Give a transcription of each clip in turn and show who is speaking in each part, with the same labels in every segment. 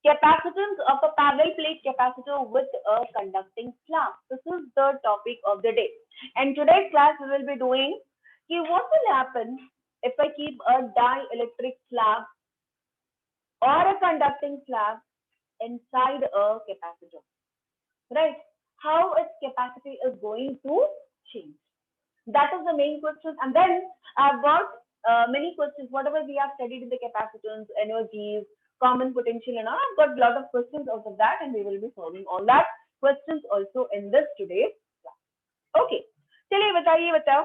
Speaker 1: Capacitance of a parallel plate capacitor with a conducting slab. This is the topic of the day. And today's class we will be doing what will happen if I keep a dielectric slab or a conducting slab inside a capacitor, right? How its capacity is going to change. That is the main question. And then I've got many questions, whatever we have studied in the capacitance, energies, common potential and all. I've got a lot of questions out of that and we will be solving all that questions also in this today's class. Okay, चलिए बताओ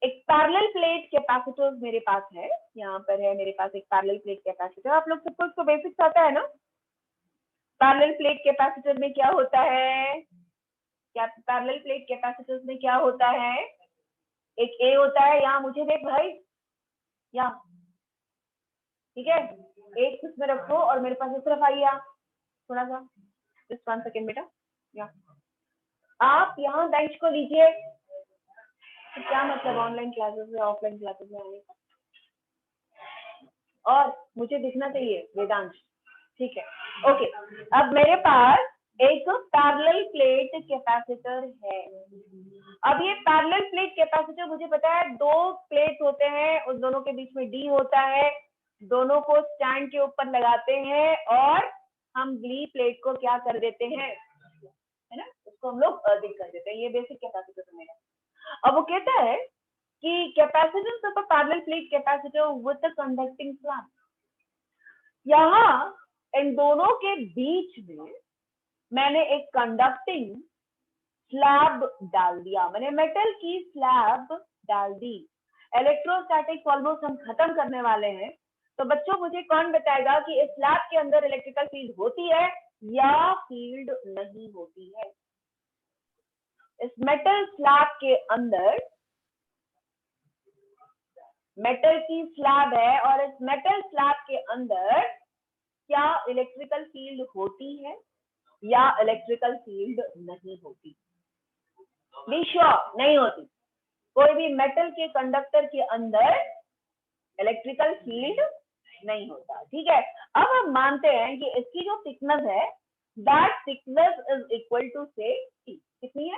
Speaker 1: एक parallel plate capacitor मेरे पास है, यहाँ पर है मेरे पास एक पैरेलल प्लेट कैपेसिटर. आप लोग सबको इसको बेसिक्स आता है ना? पैरेलल प्लेट कैपेसिटर में क्या होता है? क्या पैरेलल प्लेट कैपेसिटर्स में क्या होता है? एक ए होता है, यहाँ मुझे देख भाई, यहाँ ठीक है, एक इसमें रखो और मेरे पास इस तरफ आइए, थोड़ा सा जस्ट 1 सेकेंड बेटा. यहाँ आप यहाँ बेंच को लीजिए. तो क्या मतलब ऑनलाइन क्लासेस में ऑफलाइन क्लासेस में आने का? और मुझे दिखना चाहिए वेदांश, ठीक है. ओके, अब मेरे पास एक पैरेलल प्लेट कैपेसिटर है. अब ये पैरेलल प्लेट कैपेसिटर मुझे पता है दो प्लेट होते हैं, उस दोनों के बीच में डी होता है, दोनों को स्टैंड के ऊपर लगाते हैं और हम ग्ली प्लेट को क्या कर देते हैं, है ना, उसको हम लोग अर्थिंग कर देते हैं. ये बेसिक कैपेसिटर है मेरा. अब वो कहता है कि capacitance of a parallel plate capacitor with a conducting slab. यहाँ इन दोनों के बीच में मैंने एक कंडक्टिंग स्लैब डाल दिया, मैंने मेटल की स्लैब डाल दी. इलेक्ट्रोस्टैटिक ऑलमोस्ट हम खत्म करने वाले हैं. तो बच्चों मुझे कौन बताएगा कि इस स्लैब के अंदर इलेक्ट्रिकल फील्ड होती है या फील्ड नहीं होती है? इस मेटल स्लैब के अंदर मेटल की स्लैब है और इस मेटल स्लैब के अंदर क्या इलेक्ट्रिकल फील्ड होती है या इलेक्ट्रिकल फील्ड नहीं होती? बी श्योर, नहीं होती. कोई भी मेटल के कंडक्टर के अंदर इलेक्ट्रिकल फील्ड नहीं होता. ठीक है, अब हम मानते हैं कि इसकी जो थिकनेस है that thickness is equal to say T. कितनी है?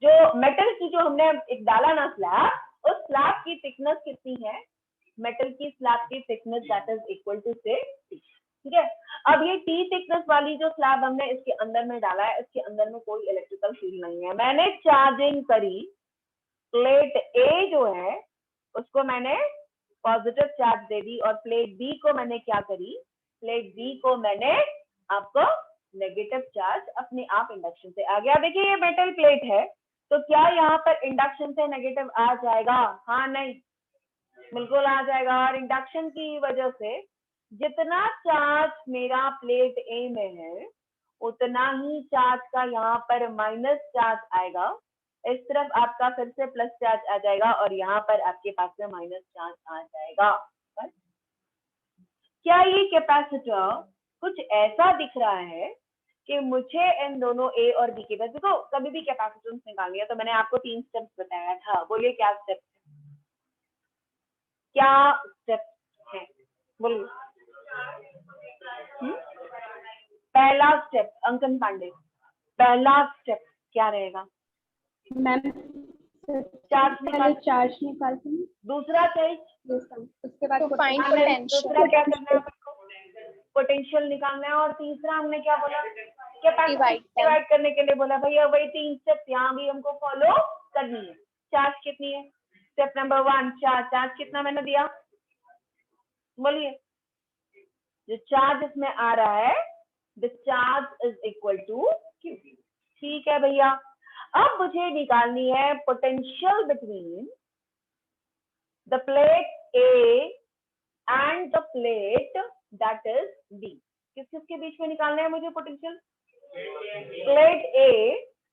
Speaker 1: जो मेटल की जो हमने एक डाला ना स्लैब, उस स्लैब की थिकनेस कितनी है? मेटल की स्लैब की thickness that is equal to say T. ठीक है, अब ये टी थिकनेस वाली जो स्लैब हमने इसके अंदर में डाला है, इसके अंदर में कोई इलेक्ट्रिकल फील्ड नहीं है. मैंने चार्जिंग करी, प्लेट ए जो है उसको मैंने पॉजिटिव चार्ज दे दी और प्लेट बी को मैंने क्या करी, प्लेट बी को मैंने आपको नेगेटिव चार्ज अपने आप इंडक्शन से आ गया. देखिए ये मेटल प्लेट है, तो क्या यहाँ पर इंडक्शन से नेगेटिव आ जाएगा? हाँ नहीं, बिल्कुल आ जाएगा. और इंडक्शन की वजह से जितना चार्ज मेरा प्लेट ए में है उतना ही चार्ज का यहाँ पर माइनस चार्ज आएगा. इस तरफ आपका फिर से प्लस चार्ज आ जाएगा और यहाँ पर आपके पास में माइनस चार्ज आ जाएगा. क्या ये कैपेसिटर कुछ ऐसा दिख रहा है कि मुझे इन दोनों ए और बी के पास, देखो कभी भी कैपेसिटेंस निकालनी है तो मैंने आपको 3 स्टेप्स बताया था. बोलिए क्या स्टेप है? क्या स्टेप है? बोलिए. पहला स्टेप अंकन पांडे, पहला स्टेप क्या रहेगा?
Speaker 2: मैम
Speaker 1: चार्ज
Speaker 2: निकालते हैं.
Speaker 1: दूसरा चीज
Speaker 2: उसके बाद
Speaker 1: दूसरा क्या करना है आपको? पोटेंशियल निकालना है. और तीसरा हमने क्या बोला? कैपेसिटी डिवाइड करने के लिए बोला. भैया वही 3 स्टेप यहाँ भी हमको फॉलो करनी है. चार्ज कितनी है? Step number 1 charge. चार्ज कितना मैंने दिया? बोलिए. जो चार्ज इसमें आ रहा है the charge is equal to Q. ठीक है भैया, अब मुझे निकालनी है potential between the plate A and the plate that is B. किस किस के बीच में निकालना है मुझे पोटेंशियल? प्लेट ए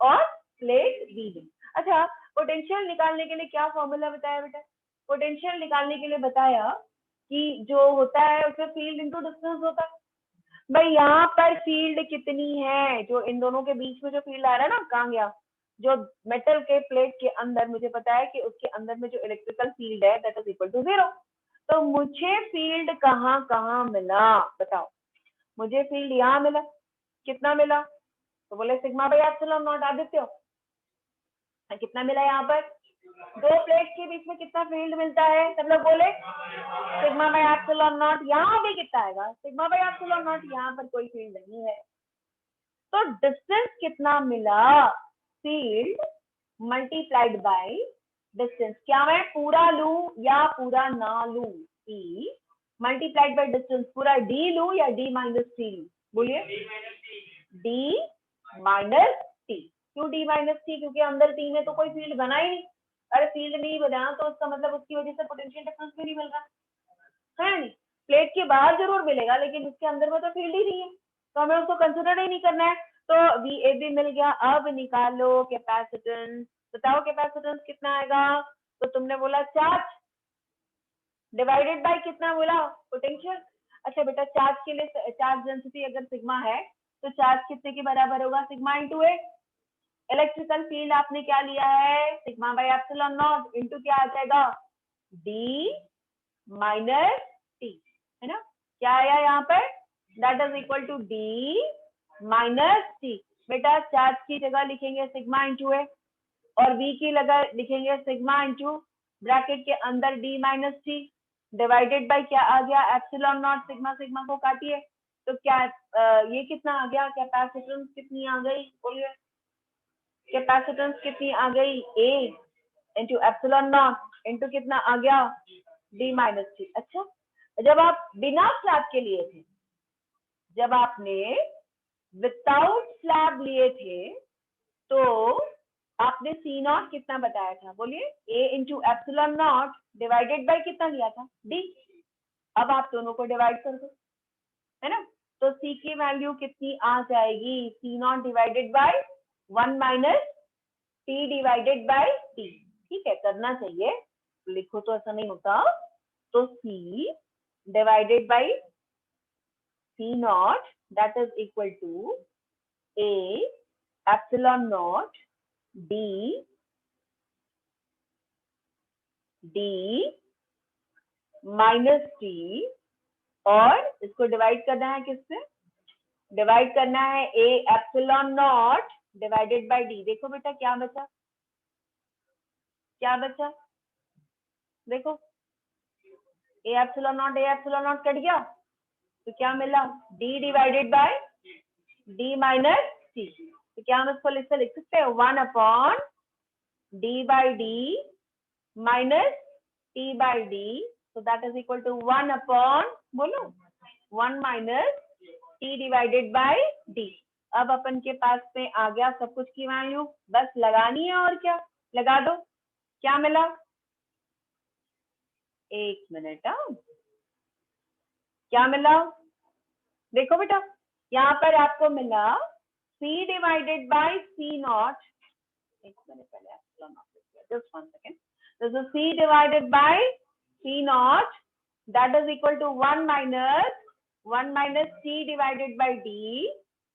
Speaker 1: और प्लेट बी. अच्छा, पोटेंशियल निकालने के लिए क्या फॉर्मूला बताया बेटा? पोटेंशियल निकालने के लिए बताया कि जो होता है उसमें फील्ड इनटू डिस्टेंस होता है. भाई यहाँ पर फील्ड कितनी है? जो इन दोनों के बीच में जो फील्ड आ रहा है ना, कहाँ गया? जो मेटल के प्लेट के अंदर मुझे पता है कि उसके अंदर में जो इलेक्ट्रिकल फील्ड है दैट इज इक्वल टू 0. तो मुझे फील्ड कहाँ कहाँ मिला बताओ? मुझे फील्ड यहाँ मिला, कितना मिला? तो बोले sigma by epsilon not. Aditya कितना मिला यहाँ पर? दो प्लेट के बीच में कितना फील्ड मिलता है? सब लोग बोले सिग्मा बाई एप्सिलॉन नॉट। यहाँ भी कितना आएगा? Sigma by epsilon not. यहाँ पर कोई फील्ड नहीं है, तो डिस्टेंस कितना मिला? Field multiplied by distance. क्या मैं पूरा लू या पूरा ना लू? ई मल्टीप्लाइड बाय डिस्टेंस। पूरा डी लू या डी माइनस टी लू? बोलिए। D minus T. क्यों डी माइनस टी? क्योंकि अंदर टी में तो कोई फील्ड बना ही नहीं। अरे फील्ड नहीं बना तो उसका मतलब उसकी वजह से पोटेंशियल डिफरेंस भी नहीं मिल रहा है। नहीं, प्लेट के बाहर जरूर मिलेगा, लेकिन उसके अंदर में तो फील्ड ही नहीं है, तो हमें उसको कंसिडर ही नहीं करना है। तो वी ए बी मिल गया। अब निकालो कैपेसिटेंस। बताओ कैपेसिटेंस कितना आएगा? तो तुमने बोला चार्ज डिवाइडेड बाय कितना बोला? पोटेंशियल। अच्छा बेटा, चार्ज के लिए चार्ज डेंसिटी अगर सिग्मा है तो चार्ज कितने के बराबर होगा? सिग्मा इंटू ए। इलेक्ट्रिकल फील्ड आपने क्या लिया है? Sigma by epsilon not into क्या आ जाएगा? डी माइनस टी, है ना? क्या आया यहाँ पर? That is equal to D minus T. बेटा चार्ज की जगह लिखेंगे सिग्मा इंटू ए, और v की जगह लिखेंगे सिग्मा इंटू ब्रैकेट के अंदर D minus t divided bye क्या आ गया? Epsilon not. सिग्मा सिग्मा को काटिए तो क्या ये कितना आ गया? कैपेसिटेंस कितनी आ गई? बोलिए कैपेसिटेंस कितनी आ गई? ए इंटू एप्सिलॉन नॉट इंटू कितना आ गया? D minus T. अच्छा, जब आप बिना स्लैब के लिए थे, जब आपने विदाउट स्लैब लिए थे, तो आपने सी नॉट कितना बताया था? बोलिए a into epsilon naught divided by कितना लिया था? डी। अब आप दोनों को डिवाइड कर दो, है ना? तो सी की वैल्यू कितनी आ जाएगी? C naught divided by 1 minus t divided by t. ठीक है, करना चाहिए, लिखो तो ऐसा नहीं होता। तो C divided by C naught that is equal to A epsilon naught D minus T, और इसको डिवाइड करना है किससे? डिवाइड करना है A epsilon naught divided by D. देखो बेटा क्या बचा? क्या बचा? देखो ए एप्सिलॉन नॉट कट गया, तो क्या मिला? D divided by D minus T. तो क्या हम इसको लिख सकते हैं? 1 upon D by D minus T by D, so that is equal to 1 upon बोलो 1 minus t divided by D. अब अपन के पास में आ गया सब कुछ की वैल्यू, बस लगानी है और क्या? लगा दो। क्या मिला? एक मिनट, क्या मिला? देखो बेटा, यहाँ पर आपको मिला c divided by c not. एक मिनट पहले just 1 second. This is c divided by c naught that is equal to 1 minus t divided by d,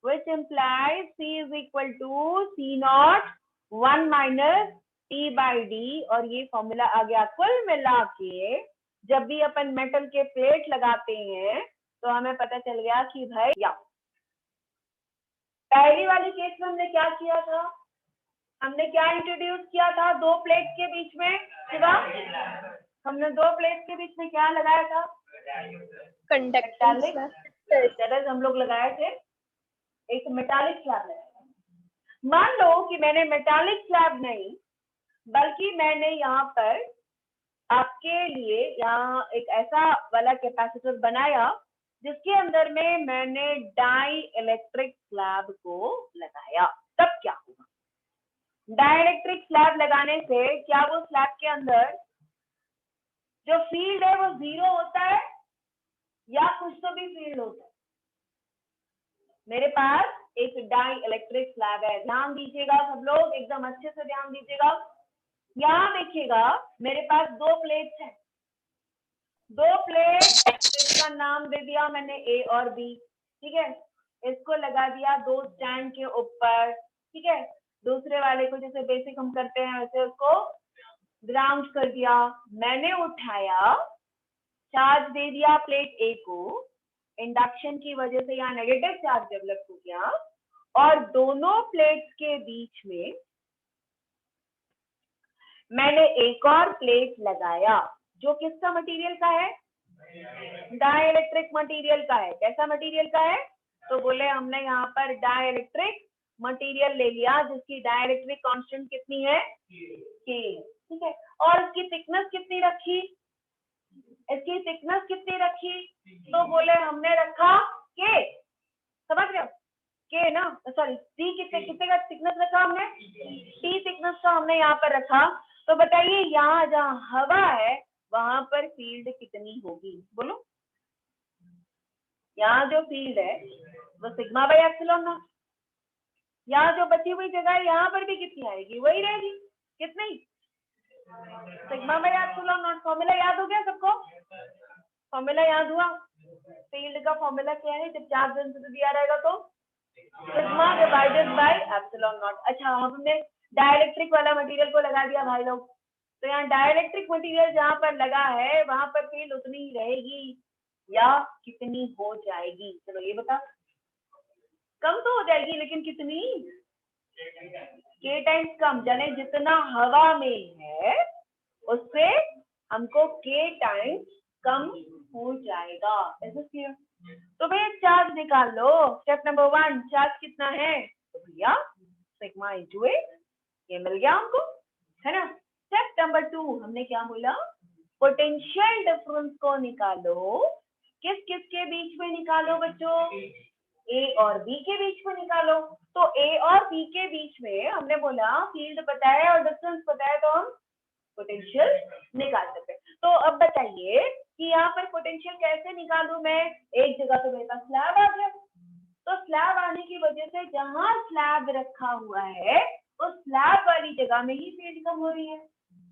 Speaker 1: which implies c is equal to c naught 1 minus t by d। और ये formula आ गया। कुल मिला के जब भी अपन metal के plate लगाते हैं तो हमें पता चल गया कि भाई या पहली वाली केस में हमने क्या किया था? हमने क्या इंट्रोड्यूस किया था? दो प्लेट के बीच में शिवा, हमने दो प्लेट के बीच में क्या लगाया था? कंडक्टिंग स्लैब हम लोग लगाए थे, एक मेटालिक स्लैब लगाया। मान लो कि मैंने मेटालिक स्लैब नहीं, बल्कि मैंने यहाँ पर आपके लिए यहाँ एक ऐसा वाला कैपेसिटर बनाया जिसके अंदर में मैंने डाई इलेक्ट्रिक स्लैब को लगाया। तब क्या होगा? डाइलेक्ट्रिक स्लैब लगाने से क्या वो स्लैब के अंदर जो फील्ड है वो जीरो होता है या कुछ तो भी फील्ड होता है? मेरे पास एक डाई इलेक्ट्रिक स्लैब है, ध्यान दीजिएगा सब लोग, एकदम अच्छे से ध्यान दीजिएगा। यहाँ देखिएगा मेरे पास दो प्लेट्स हैं, दो प्लेट, इसका नाम दे दिया मैंने ए और बी। ठीक है, इसको लगा दिया दो स्टैंड के ऊपर। ठीक है, दूसरे वाले को जैसे बेसिक हम करते हैं वैसे उसको ग्राउंड कर दिया। मैंने उठाया, चार्ज दे दिया प्लेट ए को, इंडक्शन की वजह से यहाँ नेगेटिव चार्ज डेवलप हो गया और दोनों प्लेट्स के बीच में मैंने एक और प्लेट लगाया जो किसका मटेरियल का है, डाइलेक्ट्रिक मटेरियल का है। कैसा मटेरियल का है, तो बोले हमने यहाँ पर डाइलेक्ट्रिक मटेरियल ले लिया जिसकी डाइलेक्ट्रिक कांस्टेंट कितनी है, के, ठीक है। और इसकी थिकनेस कितनी रखी, इसकी थिकनेस कितनी रखी, तो बोले हमने रखा के, समझ रहे हो, के ना, सॉरी टी, कितने का थिकनेस रखा हमने, टी थिकनेस का हमने यहाँ पर रखा। तो बताइए यहाँ जहाँ हवा है वहां पर फील्ड कितनी होगी, बोलो। यहाँ जो फील्ड है वो सिग्मा बाई एप्सिलॉन नॉट, यहाँ जो बची हुई जगह है यहाँ पर भी कितनी आएगी, वही रहेगी, कितनी, sigma by epsilon not. Formula याद हो गया सबको, फॉर्मूला याद हुआ, फील्ड का फॉर्मूला क्या है जब चार्ज डेंसिटी दिया रहेगा तो sigma divided by epsilon not. अच्छा हमने डाइलेक्ट्रिक वाला मटेरियल को लगा दिया भाई लोग, तो यहाँ डाइलेक्ट्रिक मटेरियल जहां पर लगा है वहां पर फील्ड उतनी ही रहेगी या कितनी हो जाएगी, चलो ये बता। कम तो हो जाएगी लेकिन कितनी, के टाइम्स कम, यानी जितना हवा में है उससे हमको के टाइम्स कम हो जाएगा, ऐसा क्लियर। तो भैया चार्ज निकाल लो, स्टेप नंबर 1, चार्ज कितना है, तो भैया सिग्मा इंटू ए, ये मिल गया हमको, है ना। स्टेप नंबर 2 हमने क्या बोला, पोटेंशियल डिफरेंस को निकालो। किस किस के बीच में निकालो बच्चों, ए और बी के बीच में निकालो। तो ए और बी के बीच में हमने बोला फील्ड पता है और डिस्टेंस पता है तो हम पोटेंशियल निकाल सकते हैं। तो अब बताइए कि यहाँ पर पोटेंशियल कैसे निकालूं मैं, एक जगह तो मेरे पास स्लैब आ गया, तो स्लैब आने की वजह से जहां स्लैब रखा हुआ है उस स्लैब वाली जगह में ही फील्ड कम हो रही है,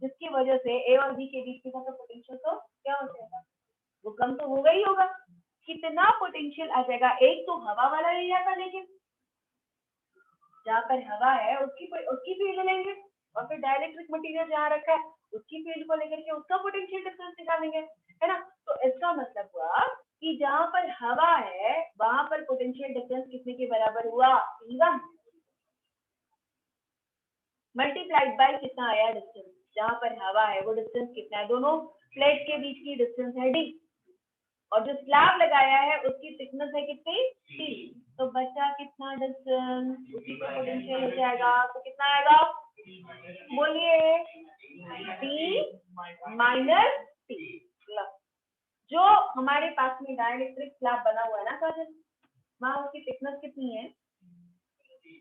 Speaker 1: जिसकी वजह से ए और बी के बीच का पोटेंशियल तो क्या हो जाएगा, वो कम तो होगा ही होगा। कितना पोटेंशियल आ जाएगा, एक तो हवा वाला एरिया का लेकिन जहाँ पर हवा है उसकी फील्ड लेंगे और फिर डाइलेक्ट्रिक मटेरियल जहाँ रखा है उसकी फील्ड को लेकर के उसका पोटेंशियल डिफरेंस निकालेंगे, है ना। तो इसका मतलब हुआ कि जहाँ पर हवा है वहां पर पोटेंशियल डिफरेंस कितने के बराबर हुआ, E1 मल्टीप्लाइड बाय कितना आया डिस्टेंस, जहाँ पर हवा है वो डिस्टेंस कितना है, दोनों प्लेट के बीच की डिस्टेंस है d, और जो स्लैब लगाया है उसकी थिकनेस है कितनी, t, तो बचा कितना डिस्टेंस, उसी का पोटेंशियल हो जाएगा, तो कितना आएगा, बोलिए d माइनस t। जो हमारे पास में डाइलेक्ट्रिक स्लैब बना हुआ है ना काजल, वहां उसकी थिकनेस कितनी है,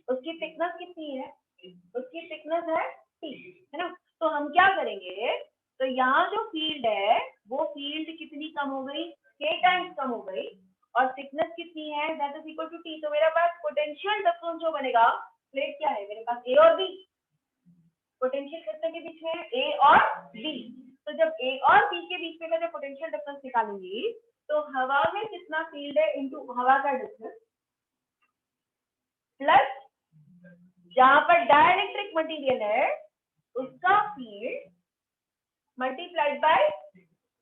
Speaker 1: उसकी थिकनेस कितनी है, उसकी थिकनेस है t, है ना। तो हम क्या करेंगे, तो यहाँ जो फील्ड है वो फील्ड कितनी कम हो गई, k टाइम्स कम हो गई, और थिकनेस कितनी है, that is equal to t। तो मेरे पास पोटेंशियल डिफरेंस जो बनेगा, प्लेट क्या है मेरे पास, a और b, पोटेंशियल कितने के बीच में है, a और b। तो जब a और b के बीच में का जब पोटेंशियल डिफरेंस निकालूंगी तो हवा में कितना फील्ड है इनटू हवा का डिस्टेंस प्लस जहां पर डाइलेक्ट्रिक मटेरियल है उसका फील्ड मल्टीप्लाइड बाय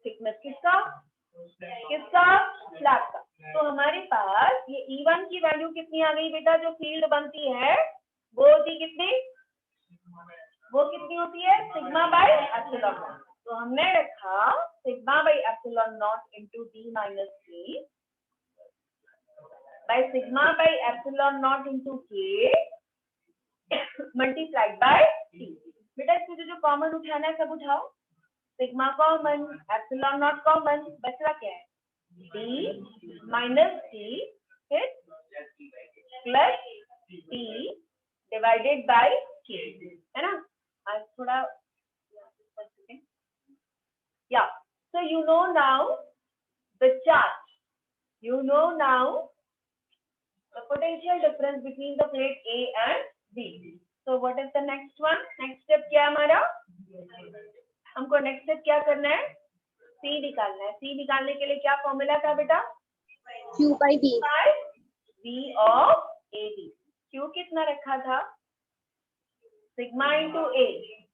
Speaker 1: थिकनेस किसका, स्लैब का। तो हमारे पास ये E1 की वैल्यू कितनी आ गई बेटा, जो फील्ड बनती है वो होती कितनी, वो कितनी होती है, सिग्मा बाय एप्सिलॉन नॉट। तो हमने रखा sigma by epsilon naught into d minus k by sigma by epsilon naught into k multiplied by t। बेटा इसमें जो कॉमन उठाना है सब उठाओ, sigma common, epsilon naught common, बचरा क्या है, d माइनस t फिर plus t divided by k, है ना। आज थोड़ा yeah, so you know now the charge, you know now the potential difference between the plate A and B. So what is the next one, next step क्या हमारा, हमको next step क्या करना है, C निकालना है। C निकालने के लिए क्या फॉर्मूला था बेटा,
Speaker 2: Q by B,
Speaker 1: V of AB। Q कितना रखा था, सिग्मा इंटू A,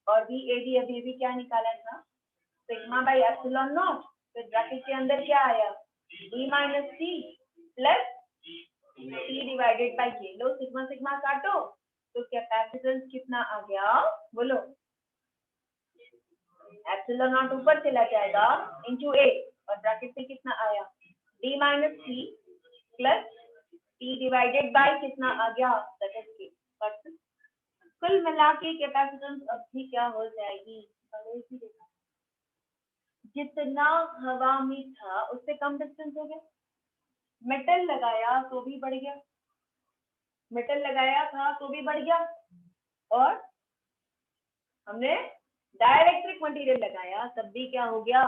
Speaker 1: और V AB अभी भी क्या निकाला था, सिग्मा बाई एप्सिलॉन नॉट, फिर ब्रैकेट के अंदर क्या आया, d minus T plus T divided by के। लो सिग्मा सिग्मा काटो तो कैपेसिटेंस कितना आ गया बोलो, एप्सिलॉन नॉट ऊपर चला जाएगा इनटू ए और ब्रैकेट पे कितना आया D minus T plus T divided by कितना आ गया दैट इज के। बट कुल मिला के कैपेसिटेंस अब भी क्या हो जाएगी, जितना हवा में था उससे कम डिस्टेंस हो गया। मेटल लगाया तो भी बढ़ गया, मेटल लगाया था तो भी बढ़ गया, और हमने डाइलेक्ट्रिक मटेरियल लगाया तब भी क्या हो गया,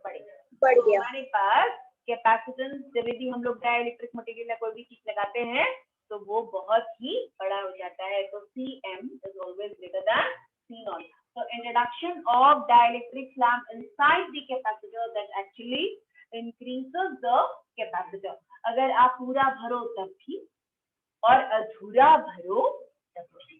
Speaker 1: बढ़ गया। हमारे पास कैपेसिटेंस जब भी हम लोग डाइलेक्ट्रिक मटेरियल या कोई भी चीज लगाते हैं तो वो बहुत ही बड़ा हो जाता है। तो Cm is always greater than C0. So introduction of dielectric lamp inside the capacitor that actually increases the capacitor. अगर आप पूरा भरो तब भी और अधूरा भरो तब भी।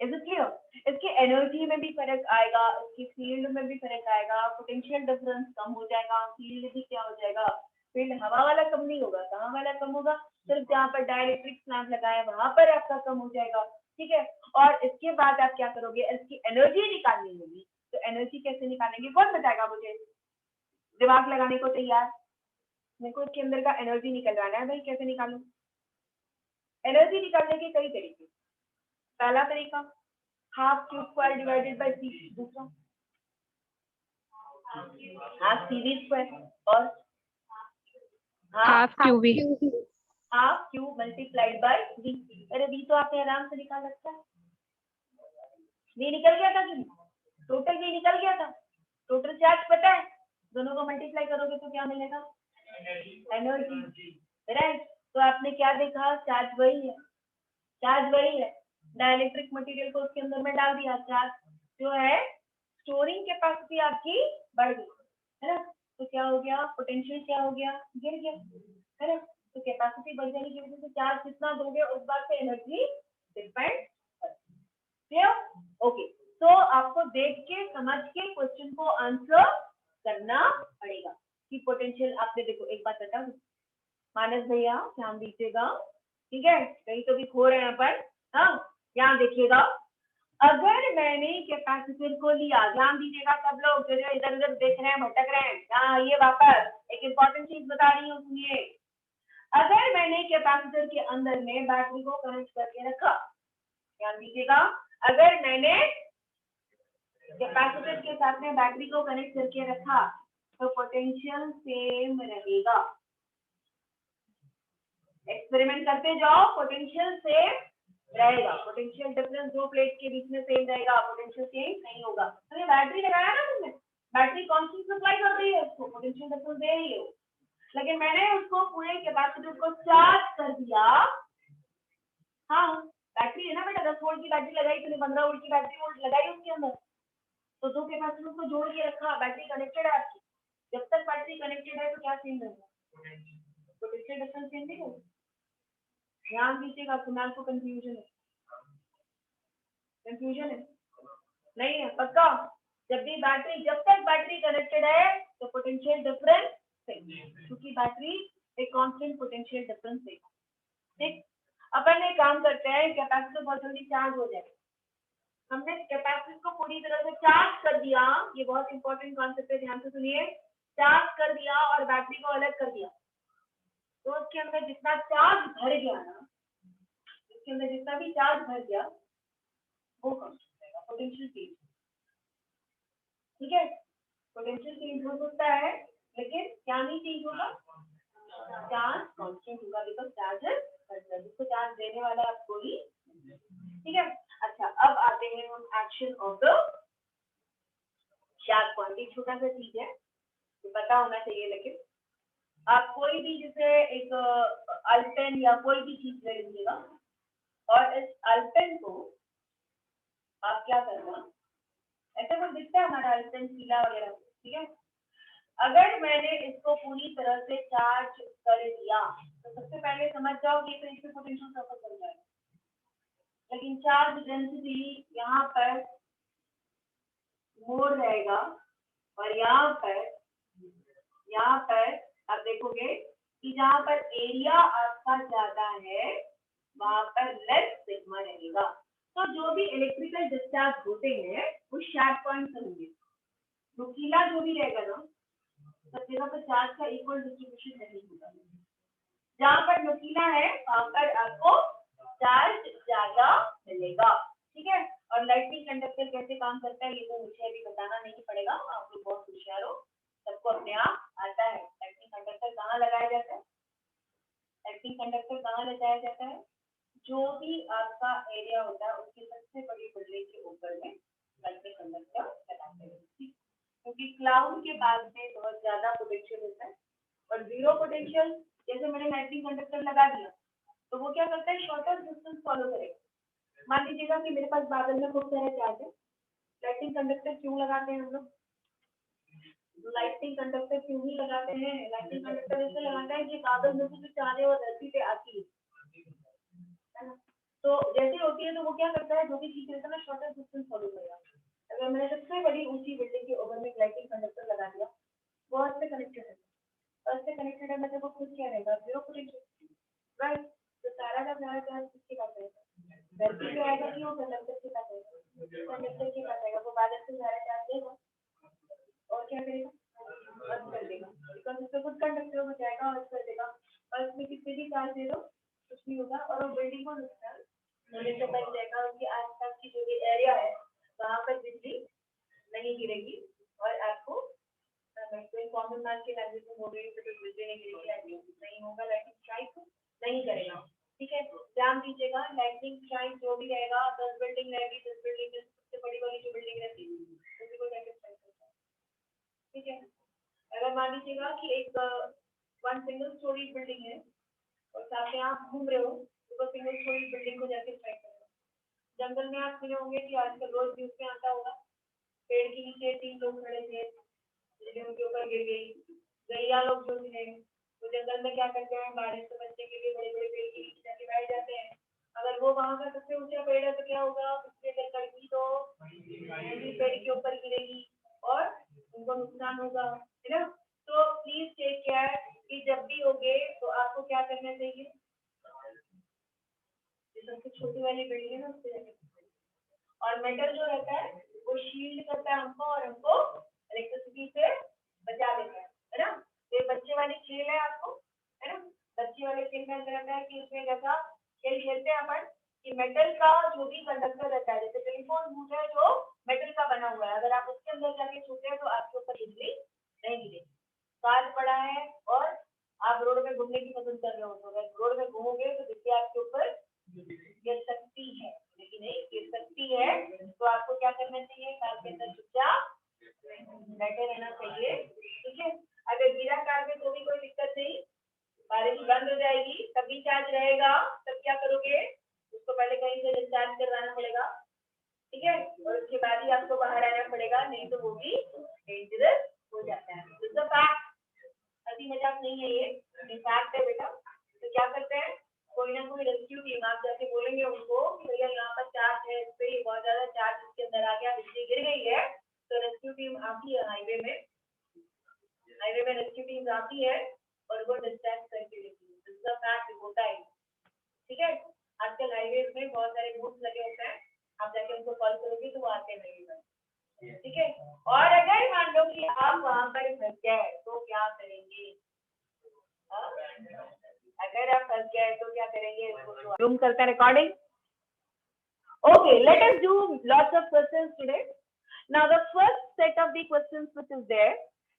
Speaker 1: Is it clear? इसकी एनर्जी में भी फर्क आएगा, इसकी फील्ड में भी फर्क आएगा, पोटेंशियल डिफरेंस कम हो जाएगा, फील्ड भी क्या हो जाएगा, फील्ड हवा वाला कम नहीं होगा, कहाँ वाला कम होगा, सिर्फ जहाँ पर डाइलेक्ट्रिक स्लैब लगाया वहां पर आपका कम हो जाएगा, ठीक है। और इसके बाद आप क्या करोगे, इसकी एनर्जी निकालनी होगी। तो एनर्जी कैसे निकालेंगे, कौन बताएगा मुझे, दिमाग लगाने को तैयार, मेरे को इसके अंदर का एनर्जी निकलवाना है भाई, कैसे निकालू। एनर्जी निकालने के कई तरीके, पहला तरीका half q square divided by c, दूसरा हाफ सी वी स्क्वायर और half q multiplied by v. अरे वी तो आपने आराम से निकाल सकता है, वी निकल गया था, टोटल वी निकल गया था, टोटल चार्ज पता है, दोनों को मल्टीप्लाई करोगे तो क्या मिलेगा, एनर्जी, राइट। तो आपने क्या देखा, चार्ज वही है, चार्ज वही है, डाइलेक्ट्रिक मटेरियल को उसके अंदर में डाल दिया, चार्ज जो है स्टोरिंग कैपेसिटी आपकी बढ़ गई, है ना। तो क्या हो गया, पोटेंशियल क्या हो गया, गिर गया, है ना। तो कैपेसिटी बढ़ जाने की वजह से चार्ज जितना दोगे उस बात पे एनर्जी डिपेंड करती है। ओके, तो आपको देख के समझ के क्वेश्चन को आंसर करना पड़ेगा कि पोटेंशियल। आपने देखो एक बात बता, मानस भैया ध्यान दीजिएगा, ठीक है, कहीं तो भी खो रहे हैं अपन। हाँ, यहाँ देखिएगा, अगर मैंने कैपेसिटर को लिया, ध्यान दीजिएगा सब लोग जो इधर उधर देख रहे हैं भटक रहे हैं, यहाँ आइए वापस, एक इंपॉर्टेंट चीज बता रही हूँ सुनिए। अगर मैंने कैपेसिटर के अंदर में बैटरी को कनेक्ट करके रखा, ध्यान दीजिएगा, अगर मैंने कैपेसिटर के साथ में बैटरी को कनेक्ट करके रखा तो पोटेंशियल सेम रहेगा। एक्सपेरिमेंट करते जाओ, पोटेंशियल सेम रहेगा, पोटेंशियल डिफरेंस दो प्लेट के बीच में सेम रहेगा, पोटेंशियल चेंज नहीं होगा। तो बैटरी लगाया ना तुमने, बैटरी कांस्टेंट सप्लाई कर रही है उसको, पोटेंशियल डिफरेंस दे रही है, लेकिन मैंने उसको पूरे कैपेसिटर को चार्ज कर दिया। हाँ, बैटरी है ना बेटा, 10 वोल्ट की बैटरी लगाई तुमने, 15 वोल्ट की बैटरी वोल्ट लगाई उसके अंदर, तो दो कैपेसिटर को जोड़ के रखा, बैटरी कनेक्टेड है आपकी। जब तक बैटरी कनेक्टेड है तो क्या चेंज होगा, पोटेंशियल डिफरेंस चेंज नहीं होगा। ध्यान दीजिएगा, कुणाल को कंफ्यूजन है, कंफ्यूजन है नहीं है, पक्का। जब तक बैटरी कनेक्टेड है तो पोटेंशियल डिफरेंस क्योंकि बैटरी एक कांस्टेंट पोटेंशियल डिफरेंस देगा, ठीक। अपन एक काम करते हैं, कैपेसिटर बहुत जल्दी चार्ज हो जाए, हमने कैपेसिटर को पूरी तरह से चार्ज कर दिया, ये बहुत इंपॉर्टेंट कॉन्सेप्ट है, ध्यान से सुनिए, चार्ज कर दिया और बैटरी को अलग कर दिया, तो उसके अंदर जितना चार्ज भर गया ना, इसके अंदर जितना भी चार्ज भर गया वो कम हो जाएगा, पोटेंशियल चेंज, ठीक है। पोटेंशियल चेंज हो सकता है लेकिन क्या नहीं चेंज होगा, चार्ज कांस्टेंट होगा, बिकॉज़ चार्ज है, जिसको चार्ज देने वाला है आपको ही, ठीक है। अच्छा, अब आते हैं हम action of the charge point. छोटा सा चीज है, तो पता होना चाहिए, लेकिन आप कोई भी जैसे एक अल्पेन या कोई भी चीज ले लीजिएगा और इस अल्पेन को आप क्या करना, ऐसा कुछ दिखता है हमारा अल्पेन पीला वगैरह, ठीक है। अगर मैंने इसको पूरी तरह से चार्ज कर दिया तो सबसे पहले समझ जाओ कि तो इससे पोटेंशियल सफर कर जाएगा, लेकिन चार्ज डेंसिटी यहाँ पर मोर रहेगा और यहाँ पर आप देखोगे कि जहाँ पर एरिया आपका ज्यादा है वहां पर लेस सिग्मा रहेगा। तो जो भी इलेक्ट्रिकल डिस्चार्ज होते हैं वो शार्प पॉइंट से होंगे। नुकीला जो भी रहेगा ना सब जगह पर चार्ज का इक्वल डिस्ट्रीब्यूशन नहीं होगा। जहाँ पर नुकीला है वहां पर आपको चार्ज ज्यादा मिलेगा। ठीक है। और लाइटनिंग कंडक्टर कैसे काम करता है ये तो मुझे अभी बताना नहीं पड़ेगा, आप लोग बहुत होशियार हो, सबको अपने आप आता है। लाइटनिंग कंडक्टर कहाँ लगाया जाता है? लाइटनिंग कंडक्टर कहाँ लगाया जाता है? जो भी आपका एरिया होता है उसकी सबसे बड़ी बिल्डिंग के ऊपर में लाइटनिंग कंडक्टर लगाते हैं, क्योंकि क्लाउड के पास में बहुत ज्यादा पोटेंशियल होता है और जीरो पोटेंशियल। जैसे मैंने लाइटनिंग कंडक्टर लगा दिया तो वो क्या करता है, शॉर्टर डिस्टेंस फॉलो करेगा। मान लीजिएगा कि मेरे पास बादल में खूब सारे चार्ज है, लाइटनिंग कंडक्टर क्यों लगाते हैं हम लोग? लाइटनिंग कंडक्टर क्यों ही लगाते हैं? लाइटनिंग कंडक्टर इसलिए लगाते हैं कि बादल में से जो चार्ज है वो धरती पे आती है ना। तो जैसे होती है तो वो क्या करता है, जो भी चीज रहता है ना शॉर्टर डिस्टेंस फॉलो करेगा। अगर मैंने सबसे बड़ी ऊंची बिल्डिंग के ऊपर में लाइटनिंग कंडक्टर लगा दिया, वो अर्थ से कनेक्टेड है, अर्थ से कनेक्टेड है मतलब वो खुद क्या रहेगा, जीरो पोटेंशियल, राइट। तो सारा का सारा चार्ज किसके पास रहेगा? धरती पे आएगा कि वो कंडक्टर के पास आएगा? कंडक्टर के पास आएगा। वो बादल से सारा चार्ज देगा और क्या करेगा, अर्थ कर देगा, बिकॉज उससे कुछ कंडक्टर हो जाएगा, अर्थ कर देगा। और इसमें कितने भी चार्ज दे दो कुछ नहीं होगा और वो बिल्डिंग को नुकसान होने से बच जाएगा। उसके आसपास की जो भी एरिया है वहां पर बिजली नहीं गिरेगी और आपको कोई कॉमन मैन की लैंग्वेज में बोल रही है तो बिजली नहीं गिरेगी, लाइटिंग नहीं होगा, लाइटिंग स्ट्राइक नहीं करेगा। ठीक है, ध्यान दीजिएगा, लाइटिंग स्ट्राइक जो भी रहेगा 10 बिल्डिंग रहेगी, 10 बिल्डिंग में सबसे बड़ी वाली जो बिल्डिंग रहती है उसी को लाइटिंग स्ट्राइक करता है। ठीक है, अगर मान लीजिएगा कि एक वन सिंगल स्टोरी बिल्डिंग है और साथ में आप घूम रहे हो तो वो सिंगल स्टोरी बिल्डिंग को जाके स्ट्राइक करेगा। जंगल में आप सुने होंगे कि आजकल रोज न्यूज में आता होगा, पेड़ के नीचे 3 लोग खड़े थे, उनके ऊपर गिर गई। गैया लोग जो थे तो जंगल में क्या करते हैं, बारिश से बचने के लिए बड़े बड़े पेड़ के नीचे जाके बैठ जाते हैं। अगर वो वहां का सबसे ऊंचा पेड़ है तो क्या होगा, उसके अगर कड़की तो पेड़ के ऊपर गिरेगी और उनको नुकसान होगा, है ना। तो प्लीज टेक केयर कि जब भी होगे तो आपको क्या करना चाहिए, सबसे छोटी वाली बिल्डिंग है ना उससे, और मेटल जो रहता है वो शील्ड करता है हमको और हमको इलेक्ट्रिसिटी से बचा देता है ना। तो ये बच्चे वाली खेल है आपको, है ना। बच्चे वाले खेल में ऐसा रहता है कि उसमें जैसा खेल खेलते हैं अपन कि मेटल का जो भी कंडक्टर रहता है, जैसे टेलीफोन बूथ है जो मेटल का बना हुआ है, अगर आप उसके अंदर जाके छूते हैं तो आपके ऊपर बिजली नहीं गिरेगी। कांच पड़ा है और आप रोड में घूमने की पसंद कर रहे हो तो अगर रोड में घूमोगे तो बिजली आपके ऊपर गिर सकती है, लेकिन नहीं गिर सकती है। तो आपको क्या करना चाहिए, कार के अंदर चुपचाप बैठे रहना चाहिए। ठीक है, अगर गिरा कार में तो भी कोई दिक्कत नहीं, बारिश बंद हो जाएगी तभी चार्ज रहेगा, तब क्या करोगे, उसको पहले कहीं से डिस्चार्ज करवाना पड़ेगा। ठीक है, और उसके बाद ही आपको बाहर आना पड़ेगा, नहीं तो वो भी डेंजरस हो जाता है। तो फैक्ट, हंसी मजाक नहीं है ये, फैक्ट है बेटा। तो क्या करते हैं, कोई ना कोई रेस्क्यू टीम, आप जाके बोलेंगे उनको कि भैया यहाँ पर चार्ज है, इस पे बहुत ज्यादा चार्ज इसके अंदर आ गया, बिजली गिर गई है, तो रेस्क्यू टीम आती है हाईवे में रेस्क्यू टीम आती है और वो डिस्चार्ज करके लेती है। इसका फैक्ट होता है। ठीक है, आजकल हाईवे में बहुत सारे बूथ लगे होते हैं, आप जाके उनको कॉल करोगे तो वो आते रहेगा। ठीक है, और अगर मान लो कि आप वहां पर फंस गए तो क्या करेंगे, अगर आप फंस गए तो क्या करेंगे, जूम करते हैं recording. Okay, let us do lots of questions today. Now the first set of the questions which is there,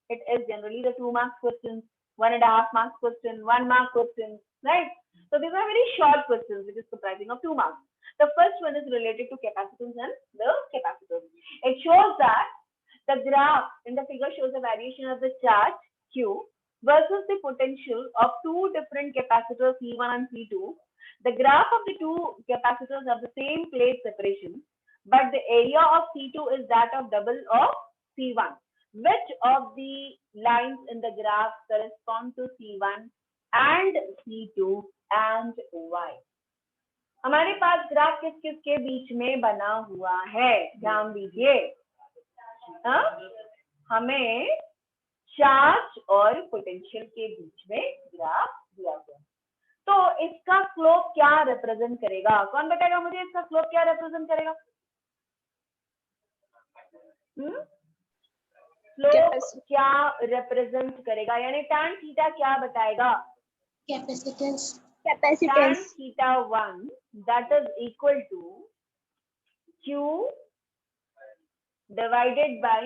Speaker 1: it is generally the 2 marks questions, 1.5 marks question, 1 mark questions, right? So these are very short questions which is comprising of 2 marks. The first one is related to capacitance and the capacitors. It shows that the graph in the figure shows the variation of the charge Q versus the potential of 2 different capacitors C1 and C2. The graph of the 2 capacitors have the same plate separation, but the area of C2 is that of double of C1. Which of the lines in the graph correspond to C1 and C2 and why? हमारे पास graph किस किस के बीच में बना हुआ है, ध्यान दीजिए। हमें चार्ज और पोटेंशियल के बीच में ग्राफ इसका स्लोप क्या रिप्रेजेंट करेगा? कौन बताएगा मुझे इसका स्लोप क्या रिप्रेजेंट करेगा? स्लोप क्या रिप्रेजेंट करेगा, यानी tan थीटा क्या बताएगा?
Speaker 2: Capacitance
Speaker 1: tan
Speaker 2: capacitance
Speaker 1: theta 1 that is equal to q divided by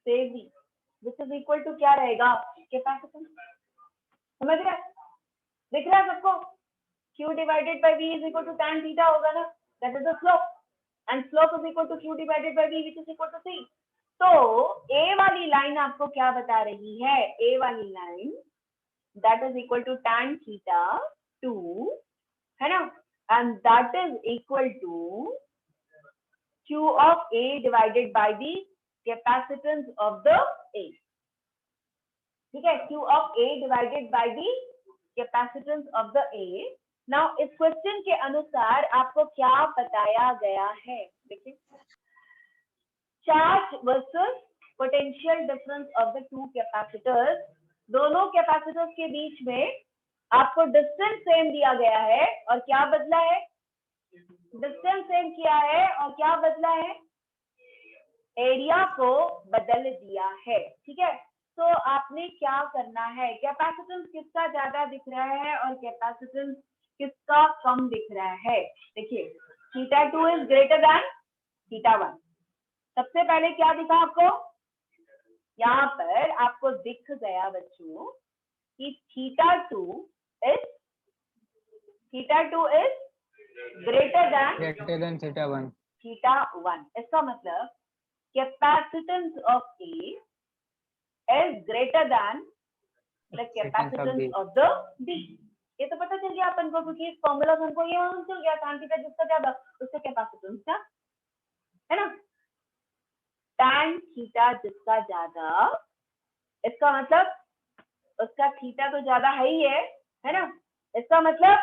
Speaker 1: say v, which is equal to क्या रहेगा? कैपेसिटेंस। समझ रहे? दिख रहा है सबको? q divided by v is equal to tan theta होगा ना, that is the slope, and slope is equal to q divided by v which is equal to c। तो a वाली लाइन आपको क्या बता रही है? a वाली line that is equal to tan theta 2 है ना, and that is equal to q of a divided by the capacitance of the a। ठीक है, q of a divided by the capacitance of the a। Now इस question के अनुसार आपको क्या बताया गया है? देखिए, charge versus potential difference of the two capacitors, दोनों कैपेसिटर्स के बीच में आपको डिस्टेंस सेम दिया गया है और क्या बदला है? डिस्टेंस सेम किया है और क्या बदला है? एरिया को बदल दिया है। ठीक है, तो आपने क्या करना है? कैपेसिटेंस किसका ज्यादा दिख रहा है और कैपेसिटेंस किसका कम दिख रहा है? देखिए, theta 2 is greater than theta 1। सबसे पहले क्या दिखा आपको? यहाँ पर आपको दिख गया बच्चों कि theta 2 is greater than
Speaker 3: theta 1।
Speaker 1: Theta 1। इसका मतलब capacitance of A is greater than the capacitance of the B। ये तो पता चल गया अपन को, क्योंकि इस फॉर्मूला से हमको ये मालूम चल गया tan थीटा जिसका ज्यादा उसका कैपेसिटेंस क्या है ना, tan थीटा जिसका ज्यादा, इसका मतलब उसका थीटा तो ज्यादा है ना, इसका मतलब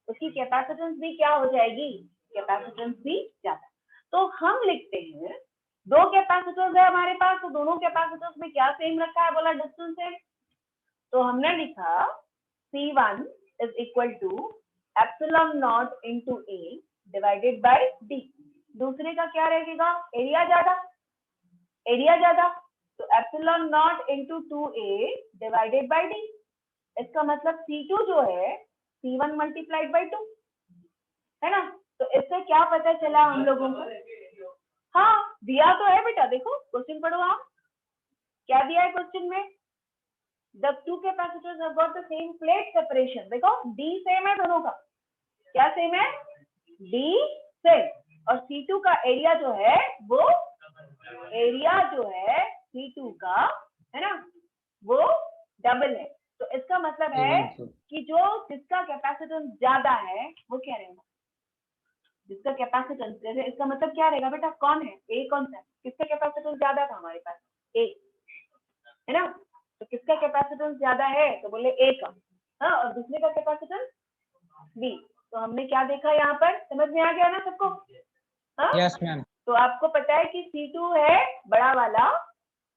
Speaker 1: उसकी कैपेसिटेंस भी क्या हो जाएगी? कैपेसिटेंस भी ज्यादा। तो हम लिखते हैं दो कैपेसिटर्स है हमारे पास, तो दोनों कैपेसिटर्स में क्या सेम रखा है? बोला डिस्टेंस है। तो हमने लिखा C1 is equal to epsilon naught into A divided by D। दूसरे का क्या रहेगा? एरिया ज्यादा, तो epsilon naught into 2A divided by D। इसका मतलब C2 जो है C1 मल्टीप्लाइड बाय 2 है ना। तो इससे क्या पता चला हम लोगों को? हाँ, दिया तो है बेटा, देखो क्वेश्चन पढ़ो आप, क्या दिया है क्वेश्चन में? The two capacitors have got the same plate separation। देखो D सेम है दोनों का, क्या सेम है? D सेम, और C2 का एरिया जो है वो C2 का है ना, वो डबल है। तो इसका मतलब है कि जिसका कैपेसिटेंस ज्यादा है वो क्या रहेगा? जिसका कैपेसिटेंस, जैसे इसका मतलब क्या रहेगा बेटा? कौन है? ए कौन सा? किसका कैपेसिटेंस ज्यादा था हमारे पास? ए है ना। तो किसका कैपेसिटेंस ज्यादा है? तो बोले ए का। हाँ, और दूसरे का कैपेसिटेंस बी। तो हमने क्या देखा यहाँ पर? समझ में आ गया ना सबको? हाँ,
Speaker 3: यस मैम।
Speaker 1: तो आपको पता है कि C2 है बड़ा वाला,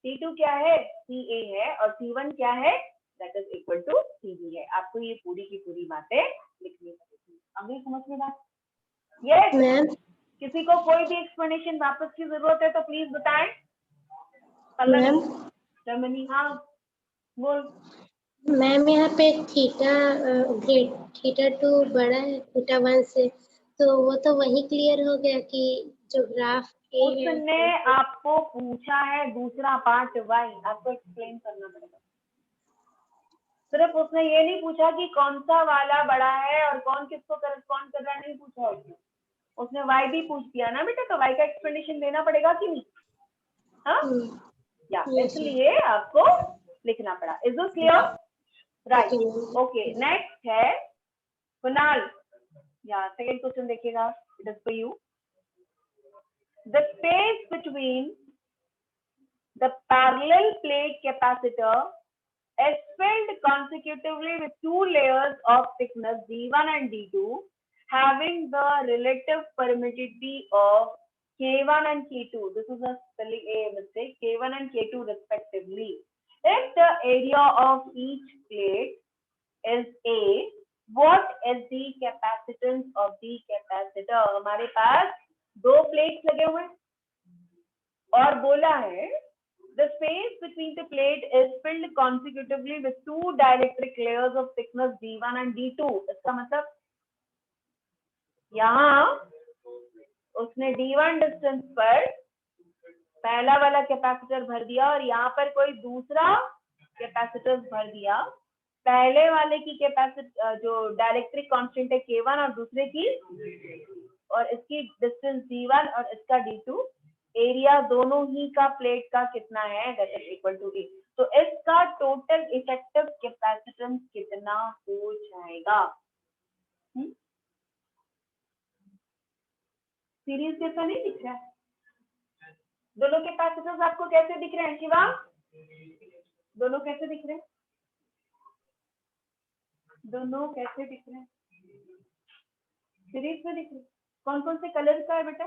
Speaker 1: C2 क्या है? CA है, और C1 क्या है? That is equal to CB है। आपको ये पूरी की पूरी बातें लिखनी पड़ेगी। अभी समझ में बात? Yes
Speaker 2: ma'am.
Speaker 1: किसी को कोई भी एक्सप्लेनेशन वापस की जरूरत है तो प्लीज बताएं।
Speaker 2: मैम
Speaker 1: रमनी, हाँ बोल।
Speaker 2: मैम, यहाँ पे थीटा 2 बड़ा है थीटा 1 से, तो वो तो वही क्लियर हो गया कि जो ग्राफ ए है
Speaker 1: उसने आपको पूछा है दूसरा पार्ट वाई, आपको एक्सप्लेन करना पड़ेगा। सिर्फ उसने ये नहीं पूछा कि कौन सा वाला बड़ा है और कौन किसको करस्पॉन्ड कर रहा है, नहीं पूछा उसने वाई भी पूछ दिया ना बेटा, तो वाई का एक्सप्लेनेशन देना पड़ेगा कि नहीं? हाँ, या इसलिए आपको लिखना पड़ा। Is this clear? Right, okay. Next है कुणाल, या सेकंड क्वेश्चन देखिएगा, it is for you. The space between the parallel plate capacitor is filled consecutively with two layers of thickness D1 and D2 having the relative permittivity of K1 and K2. This is a spelling A mistake. K1 and K2 respectively. If the area of each plate is A, what is the capacitance of the capacitor. हमारे पास दो plates लगे हुए हैं और बोला है the space between the plate is filled consecutively with two dielectric layers of thickness d1 and d2। इसका मतलब यहाँ उसने d1 डिस्टेंस पर पहला वाला कैपेसिटर भर दिया और यहाँ पर कोई दूसरा कैपेसिटर भर दिया। पहले वाले की कैपेसिटी जो डायरेक्ट्रिक कांस्टेंट है k1 और दूसरे की और इसकी डिस्टेंस d1 और इसका d2, एरिया दोनों ही का प्लेट का कितना है दैट इज इक्वल टू ए। तो इसका टोटल इफेक्टिव कैपेसिटेंस कितना हो जाएगा। सीरीज जैसा नहीं दिख रहा है? दोनों कैपेसिटेंस आपको कैसे दिख रहे हैं शिवा? दोनों कैसे दिख रहे हैं? दोनों कैसे दिख रहे हैं? सीरीज में दिख रहे हैं। कौन कौन से कलर का है बेटा?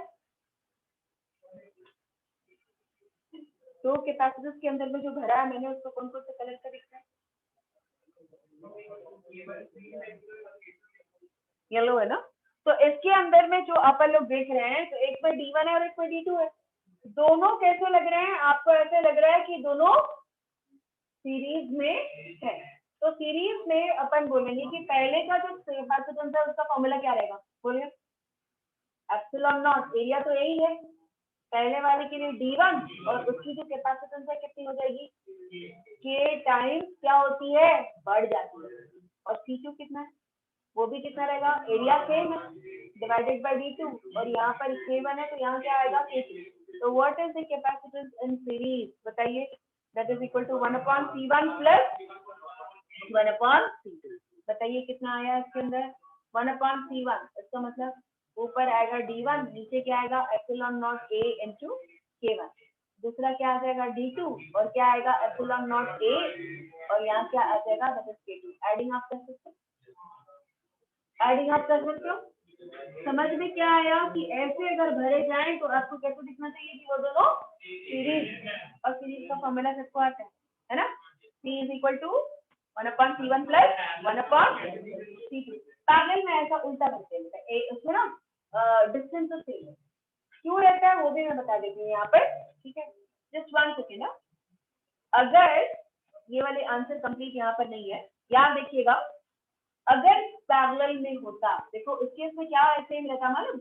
Speaker 1: दो कैपेसिटर्स के अंदर में जो भरा है मैंने उसको कौन कौन से कलर का दिख रहा है? येलो है ना। तो इसके अंदर में जो अपन लोग देख रहे हैं तो एक में d1 है और एक में d2 है। दोनों कैसे लग रहे हैं? आपको ऐसे लग रहा है कि दोनों सीरीज में है। तो सीरीज में अपन बोलेंगे कि पहले का जो कैपेसिटेंस है उसका फॉर्मूला क्या रहेगा? बोलिए। एप्सिलॉन नॉट, एरिया तो यही है पहले वाले के लिए d1 और उसकी जो कैपेसिटेंस है कितनी हो जाएगी? k टाइम्स क्या होती है? बढ़ जाती है। और c2 कितना है? वो भी कितना रहेगा? एरिया सेम है डिवाइडेड बाय d2 और यहाँ पर k1 है तो यहाँ क्या आएगा? k2। तो what is the capacitance in series बताइए? That is equal to 1/c1 plus 1/c2। बताइए कितना आया इसके अंदर? 1/c1। इसका मतलब ऊपर आएगा d1, नीचे क्या आएगा? Epsilon not a into k1। दूसरा क्या आ जाएगा? d2 और क्या आएगा? एप्सिलॉन नॉट a और यहाँ क्या आ जाएगा? That is k2। एडिंग आप कर सकते हो? एडिंग आप कर सकते हो? समझ में क्या आया कि ऐसे अगर भरे जाएं तो आपको कैसे दिखना चाहिए कि वो दोनों सीरीज, और सीरीज का फॉर्मूला सबको आता है ना? c is equal to 1/c1 plus 1/c2। Parallel में ऐसा उल्टा करते हैं उसमें ना डिस्टेंस तो सेम है, क्यों रहता है वो भी मैं बता देती हूँ यहाँ पर, ठीक है? जस्ट 1 सेकेंड ना। अगर ये वाले आंसर कंप्लीट यहाँ पर नहीं है, याद देखिएगा, अगर पैरेलल में होता, देखो इस केस में क्या सेम रहता मालूम?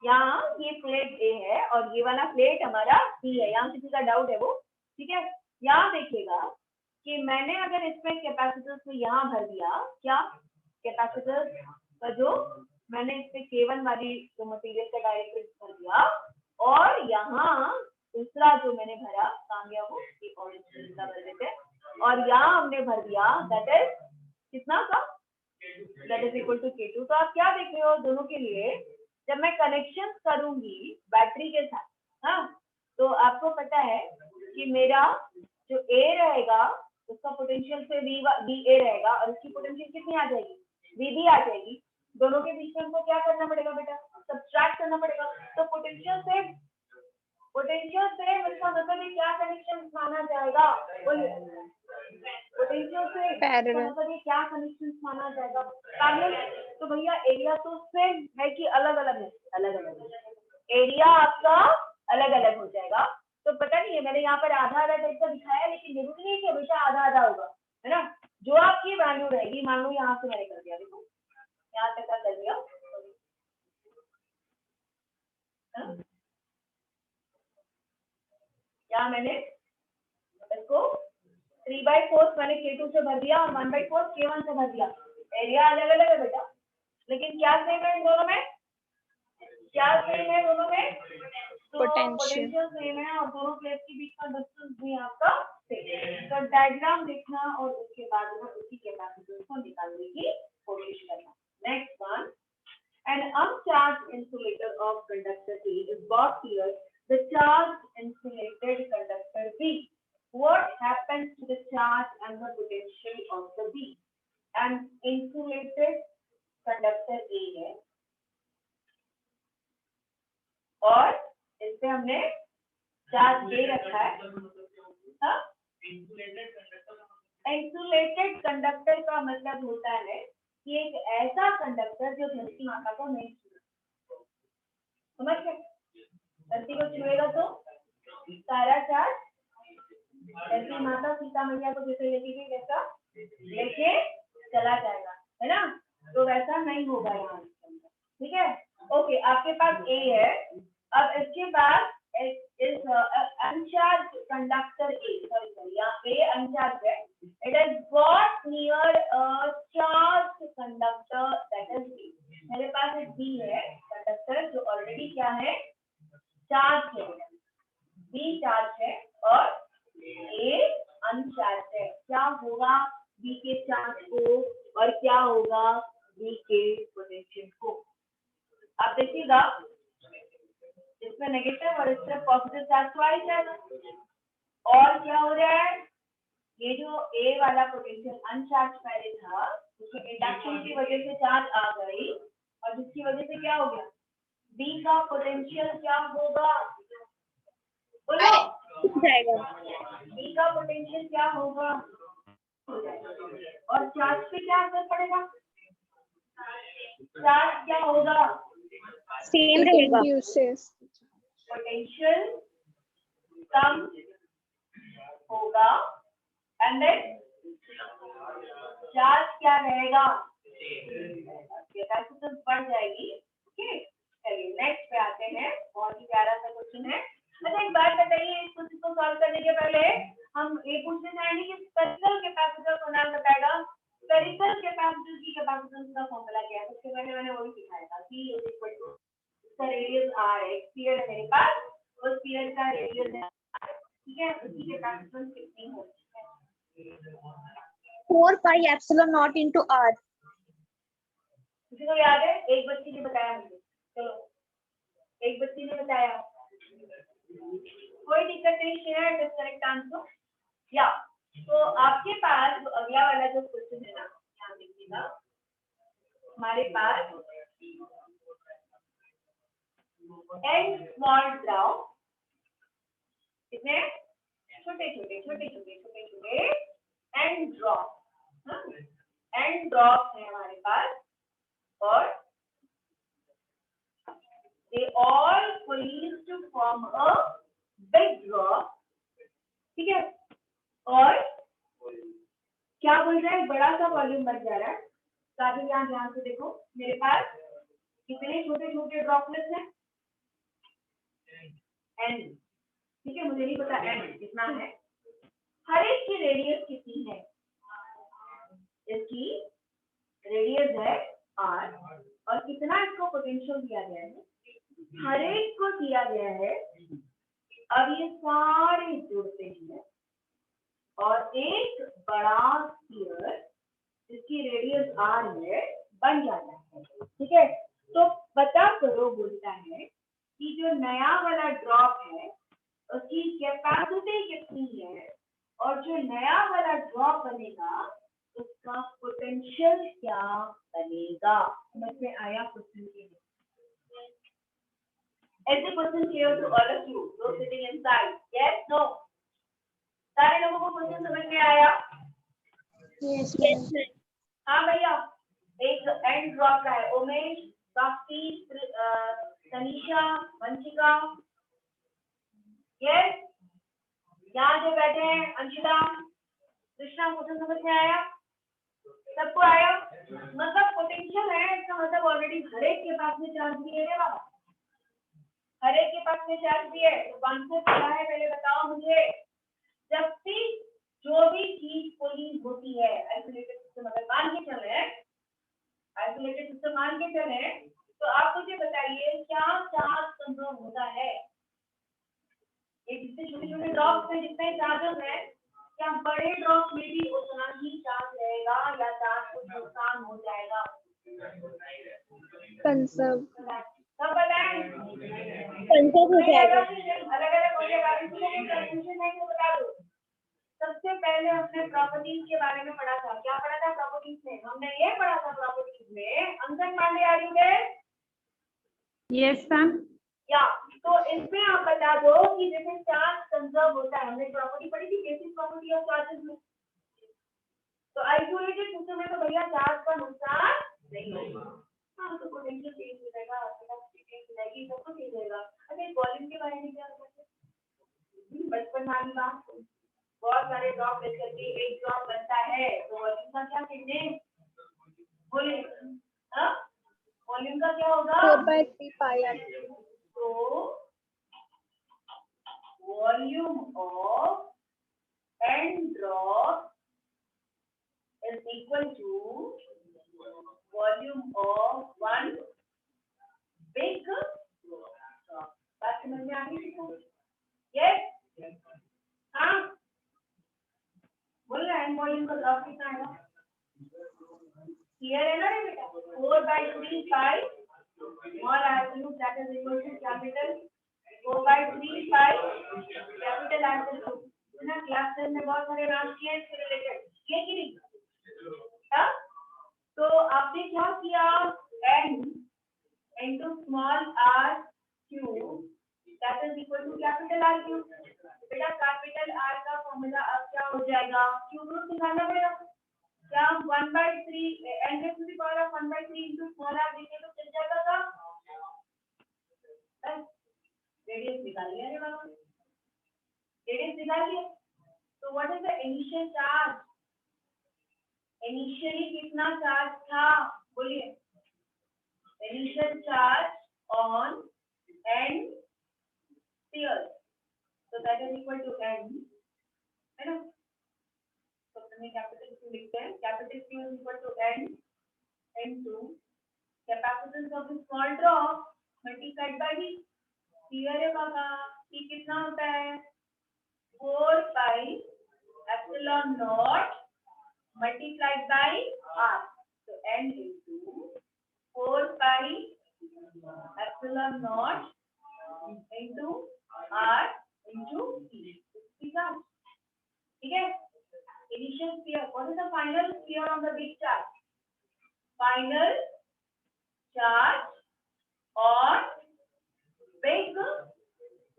Speaker 1: यहाँ ये प्लेट ए है और ये वाला प्लेट हमारा बी है। यहाँ किसी का डाउट है वो, ठीक है? यहाँ देखिएगा कि मैंने अगर इसमें कैपेसिटर्स को यहाँ भर दिया, क्या कैपेसिटर्स का जो मैंने इसमें k1 वाली जो मटेरियल का डायरेक्ट भर दिया और यहाँ दूसरा जो मैंने भरा काम गया वो भर देते और यहाँ हमने भर दिया दैट इज कितना का? That is equal to k2। तो आप क्या देख रहे हो दोनों के लिए? जब मैं कनेक्शन करूंगी बैटरी के साथ, हाँ, तो आपको पता है कि मेरा जो A रहेगा उसका पोटेंशियल से VA रहेगा और उसकी पोटेंशियल कितनी आ जाएगी? VB आ जाएगी। दोनों के बीच में हमको क्या करना पड़ेगा बेटा? सब्ट्रैक्ट करना पड़ेगा। तो पोटेंशियल से इसका मतलब ये क्या कनेक्शन माना जाएगा? पोटेंशियल से मतलब ये क्या कनेक्शन माना जाएगा? पैरेलल। तो भैया एरिया तो सेम है कि अलग अलग है? अलग अलग है। एरिया आपका अलग अलग हो जाएगा। तो पता नहीं है, मैंने यहाँ पर आधा आधा टाइप का दिखाया, लेकिन जरूरी नहीं कि हमेशा आधा आधा होगा, है ना? जो आपकी वैल्यू रहेगी, मान लो यहाँ से मैंने कर दिया, देखो यहाँ तक का कर दिया, यहाँ मैंने इसको 3/4 मैंने k2 से भर दिया और 1/4 k1 से भर दिया। एरिया अलग अलग है बेटा, लेकिन क्या सेम है इन दोनों में? क्या सेम है दोनों में? पोटेंशियल सेम है और दोनों प्लेट के बीच का डिस्टेंस भी आपका सेम। तो डायग्राम देखना और उसके बाद में उसकी कैपेसिटेंस को निकालने की कोशिश करना। Next one, an uncharged insulator of conductor A is got here the charged insulated conductor B. What happens to the charge and the potential of the B? An insulated conductor A है और इस पे हमने charge दे रखा है। Insulated conductor का मतलब होता है कि एक ऐसा कंडक्टर जो धरती माता को नहीं छूएगा, समझ गए? धरती को छुएगा तो सारा चार्ज धरती माता सीता मैया को जैसे लेके गई वैसा लेके चला जाएगा, है ना? तो वैसा नहीं होगा यहाँ, ठीक है? ओके, आपके पास ए है। अब इसके बाद इस अनचार्ज कंडक्टर ए, सॉरी यहाँ ए अनचार्ज है, it is got near a charge conductor that is B. मेरे पास एक बी है कंडक्टर जो ऑलरेडी क्या है, चार्ज है, बी चार्ज है और ए अनचार्ज है। क्या होगा बी के चार्ज को और क्या होगा बी के पोटेंशियल को? आप देखिएगा इसमें नेगेटिव और इसमें पॉजिटिव चार्ज तो आ ही जाएगा। और क्या हो रहा है, ये जो ए वाला पोटेंशियल अनचार्ज पहले था उसमें इंडक्शन की वजह से चार्ज आ गई और जिसकी वजह से क्या हो गया, बी का पोटेंशियल क्या होगा बोलो,
Speaker 2: जाएगा।
Speaker 1: बी का पोटेंशियल क्या होगा, और चार्ज पे क्या असर पड़ेगा, चार्ज क्या होगा,
Speaker 2: सेम रहेगा।
Speaker 1: पोटेंशियल कम होगा एंड देन चार्ज क्या रहेगा, कैपेसिटेंस बढ़ जाएगी। ओके, चलिए नेक्स्ट पे आते हैं। बहुत ही प्यारा सा क्वेश्चन है। अच्छा एक बात बताइए, इस क्वेश्चन को सॉल्व करने के पहले हम ये पूछने जाएंगे कि स्पेरिकल कैपेसिटर को नाम बताएगा। स्पेरिकल कैपेसिटर की कैपेसिटेंस का फॉर्मूला क्या है? सबसे पहले मैंने वही सिखाया था कि इसका रेडियस r है, स्फीयर है मेरे पास, उस स्फीयर का रेडियस है, ठीक है? उसकी कैपेसिटेंस कितनी होती है?
Speaker 2: 4 pi epsilon naught into r।
Speaker 1: किसी को याद है? एक बच्ची ने बताया मुझे, चलो एक बच्ची ने बताया, कोई दिक्कत नहीं, शेयर द करेक्ट आंसर। या तो आपके पास अगला वाला जो क्वेश्चन है ना, ध्यान देखिएगा, हमारे पास n स्मॉल ड्रॉप, कितने छोटे n ड्रॉप, n ड्रॉप है हमारे पास और they all coalesce to form a big drop, ठीक है? और क्या बोल रहा है, बड़ा सा वॉल्यूम बन जा रहा है। काफी यहाँ ध्यान से देखो, मेरे पास कितने छोटे छोटे ड्रॉपलेट्स हैं, n, ठीक है? मुझे नहीं पता n कितना है, हर एक की रेडियस कितनी है, इसकी रेडियस है r और कितना इसको पोटेंशियल दिया गया है, हर एक को दिया गया है। अब ये सारे जुड़ते हैं और एक बड़ा स्फीयर जिसकी रेडियस r है बन जाता है, ठीक है? तो पता करो, बोलता है कि जो नया वाला ड्रॉप है उसकी कैपेसिटी कितनी है और जो नया वाला ड्रॉप बनेगा उसका पोटेंशियल क्या बनेगा। समझ में आया क्वेश्चन के? Is the question clear to all of you? Those sitting inside? Yes, no? सारे लोगों को क्वेश्चन समझ में आया?
Speaker 2: Yes,
Speaker 1: हाँ भैया, एक एंड ड्रॉप का है, उमेश, भक्ति, तनिषा, वंशिका, यस, यहाँ जो बैठे हैं अंशिता, कृष्णा, क्वेश्चन समझ में आया? सबको आया? मतलब पोटेंशियल है, इसका मतलब ऑलरेडी हर एक के पास में चार्ज भी है बाबा, हर एक के पास में चार्ज भी है। तो कॉन्सेप्ट क्या है पहले बताओ मुझे। जब भी जो भी चीज कोई होती है, आइसोलेटेड सिस्टम अगर मान के चले, आइसोलेटेड सिस्टम मान के चले, तो आप मुझे बताइए क्या चार्ज कंजर्व होता है? ये जितने छोटे छोटे ड्रॉप्स में जितने चार्जेस हैं, क्या बड़े ड्रॉप में भी उतना ही चार्ज रहेगा या चार्ज कुछ नुकसान हो जाएगा?
Speaker 2: कंजर्व,
Speaker 1: सब बताएं,
Speaker 2: कंजर्व हो जाएगा।
Speaker 1: अलग अलग हो जाएगा, कंफ्यूजन नहीं तो बता दो। सबसे पहले हमने प्रॉपर्टीज के बारे में पढ़ा था, क्या पढ़ा था प्रॉपर्टीज में? हमने ये पढ़ा था प्रॉपर्टीज में, Ankan Pandey are you there?
Speaker 2: Yes ma'am.
Speaker 1: या तो इसमें आप बता दो कि जैसे चार्ज कंजर्व होता है, हमने प्रॉपर्टी पढ़ी थी बेसिक प्रॉपर्टी ऑफ चार्जेस में। तो आइसोलेटेड सिस्टम में तो भैया चार्ज का नुकसान नहीं होगा। हाँ तो पोटेंशियल चेंज हो जाएगा, कैपेसिटी चेंज हो जाएगी, सब कुछ चेंज होगा। अच्छा वॉल्यूम के बारे में क्या बचपन वाली बात, बहुत सारे ड्रॉप लेकर के एक ड्रॉप बनता है तो वॉल्यूम का क्या कहते हैं, बोलिए। हाँ वॉल्यूम का क्या होगा,
Speaker 2: 4/3 पाई आर।
Speaker 1: तो volume of n drop is equal to volume of one big drop. बात समझ में आ गई? Yes? हाँ बोल रहा है वॉल्यूम का ड्रॉप कितना है? क्लियर है ना रे बेटा? 4/3 pi small absolute that is equal to capital 4/3 pi capital absolute ना। क्लास 10 में बहुत सारे नाम किए हैं इससे रिलेटेड, किए कि नहीं? हाँ तो आपने क्या किया, n into small r cube that is equal to capital R cube। बेटा कैपिटल R का फॉर्मूला अब क्या हो जाएगा, क्यूब रूट निकालना पड़ेगा क्या, 1/3 n raised to the power of 1/3 into small r देंगे तो चल जाएगा का रेडियस निकाल लिया रे बाबा, रेडियस निकाल लिया। तो what is the initial charge, initially कितना चार्ज था बोलिए, initial charge on n spheres so that is equal to n है ना। तो हमने कैपिटल Q लिखते हैं, capital Q is equal to n into capacitance of the small drop multiplied by V। Clear है बाबा, ये कितना होता है 4 pi epsilon naught multiplied by r, so n into 4 pi epsilon naught into r into e, ठीक है। Initial sphere, what is the final sphere on the big charge? Final charge on big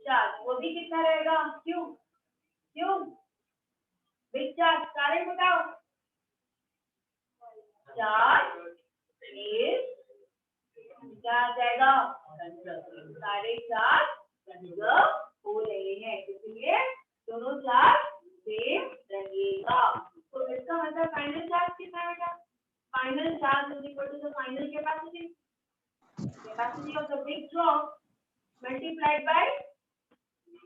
Speaker 1: charge वो भी कितना रहेगा, Q Q big charge कारण बताओ, charge is क्या आ जाएगा, सारे चार्ज कंजर्व हो रहे हैं इसलिए दोनों चार्ज सेम रहेगा। तो इसका मतलब फाइनल चार्ज कितना है बेटा, final charge is equal to the final capacity, capacity of the big drop multiplied by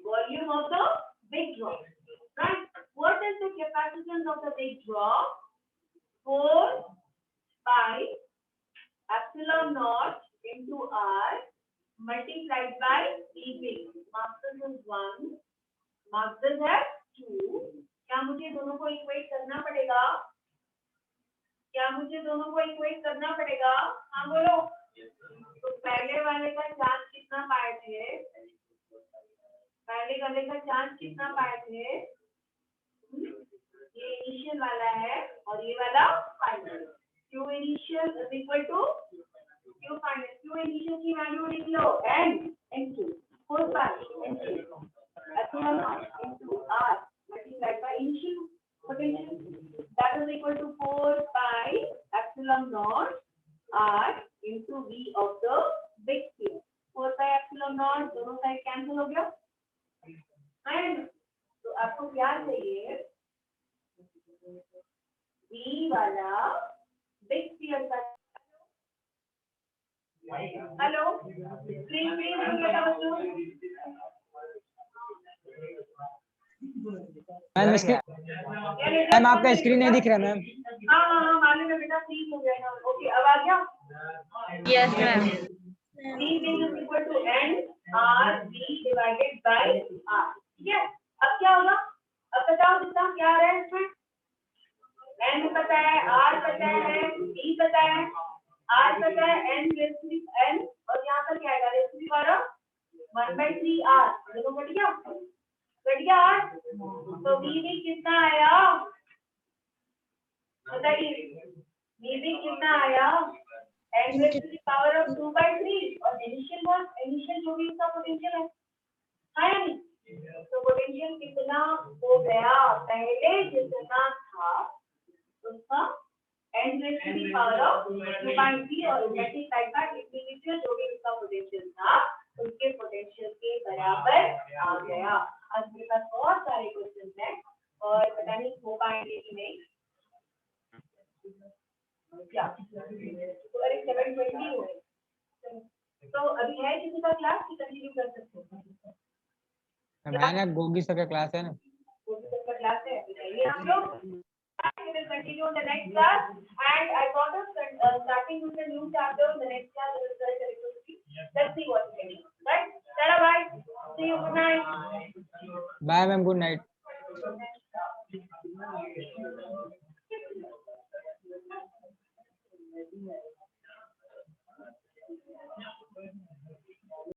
Speaker 1: volume of the big drop, right? What is the capacitance of the big drop? 4 pi epsilon naught into r multiplied by e big, mass is 1 mass is 2। क्या मुझे दोनों को equate करना पड़ेगा, क्या मुझे दोनों को इक्वेट करना पड़ेगा, हाँ बोलो। तो पहले वाले का चार्ज कितना पाए थे, पहले वाले का चार्ज कितना पाए थे, ये इनिशियल वाला है और ये वाला final, Q initial is equal to Q final. Q initial की वैल्यू लिख लो n into 4 pi epsilon naught into r multiplied by initial potential that is equal to 4 pi epsilon naught r into v of the big sphere। 4 pi epsilon naught दोनों side cancel हो गया and तो आपको क्या चाहिए, v वाला big sphere का। Hello please बेटा बच्चों,
Speaker 3: मैम आपका स्क्रीन नहीं दिख रहा मैम।
Speaker 1: हाँ हाँ हाँ मालूम है बेटा, प्लीज हो गया। ओके अब आ गया,
Speaker 4: yes ma'am.
Speaker 1: v is equal to n r v divided by r, ठीक है। अब क्या होगा, अब बताओ कितना क्या आ रहा है इसमें, n पता है, r पता है, v पता है, r पता है, n raised to n और यहाँ पर क्या आएगा raised to the power of 1/3 r, देखो कट गया r, तो v भी कितना आया बताइए, v भी कितना आया n raised to the power of 2/3 और इनिशियल जो भी इसका पोटेंशियल है या नहीं, तो पोटेंशियल कितना हो गया, पहले जितना था उसका n raised to the power of 2.3 और मल्टीप्लाइड बाय इंडिविजुअल जो भी उसका पोटेंशियल था उसके पोटेंशियल के बराबर आ गया। आज मेरे पास बहुत सारे क्वेश्चन हैं और पता नहीं हो पाएंगे कि नहीं। क्या अरे 7:20 हो गए, तो अभी है किसी का क्लास की कंटिन्यू कर सकते हो?
Speaker 3: मैंने गोगी सर का क्लास है ना,
Speaker 1: गोगी सर का क्लास है, बताइए आप लोग। We will continue in the next class, and I thought of starting with a new chapter. The next class we will start electricity. Let's see what's happening. Right? Tara, bye. See you. Good night.
Speaker 3: Bye ma'am, good night.